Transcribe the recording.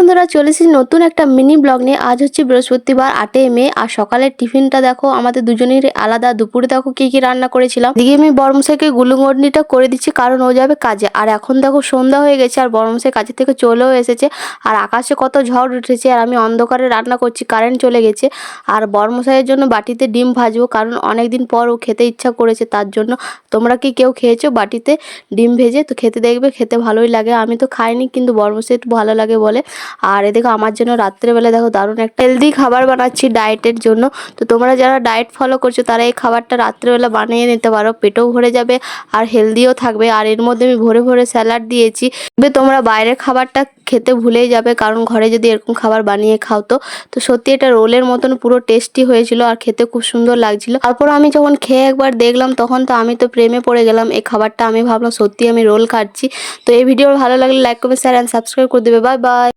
বন্ধুরা, চলে এসেছি নতুন একটা মিনি ব্লগ নিয়ে। আজ হচ্ছে বৃহস্পতিবার 8 মে। আর সকালের টিফিনটা দেখো আমাদের দুজনেরই আলাদা। দুপুরে দেখো কি কি রান্না করেছিলাম। দিকে আমি বড়মশাইকে গুলুমর্নিটা করে দিচ্ছি, কারণ ও যাবে কাজে। আর এখন দেখো সন্ধ্যা হয়ে গেছে আর বড়মশাই কাজে থেকে চলেও এসেছে। আর আকাশে কত ঝড় উঠেছে আর আমি অন্ধকারে রান্না করছি, কারেন্ট চলে গেছে। আর বড়মশাইয়ের জন্য বাটিতে ডিম ভাজবো, কারণ অনেকদিন পর ও খেতে ইচ্ছা করেছে, তার জন্য। তোমরা কি কেউ খেয়েছো বাটিতে ডিম ভেজে? তো খেতে দেখবে, খেতে ভালোই লাগে। আমি তো খাইনি, কিন্তু বড়মশাই একটু ভালো লাগে বলে। আর এদিকে আমার জন্য রাত্রেবেলা দেখো দারুণ একটা হেলদি খাবার বানাচ্ছি ডায়েটের জন্য। তো তোমরা যারা ডায়েট ফলো করছো তারা এই খাবারটা রাত্রেবেলা বানিয়ে নিতে পারো, পেটও ভরে যাবে আর হেলদিও থাকবে। আর এর মধ্যে আমি ভরে ভরে স্যালাড দিয়েছি। তোমরা বাইরের খাবারটা খেতে ভুলেই যাবে, কারণ ঘরে যদি এরকম খাবার বানিয়ে খাও তো সত্যি এটা রোলের মতন পুরো টেস্টি হয়েছিল আর খেতে খুব সুন্দর লাগছিল। তারপর আমি যখন খেয়ে একবার দেখলাম, তখন তো আমি তো প্রেমে পড়ে গেলাম এই খাবারটা। আমি ভাবলাম সত্যি আমি রোল খাচ্ছি। তো এই ভিডিও ভালো লাগলে like comment share and subscribe করে দেবে। Bye by.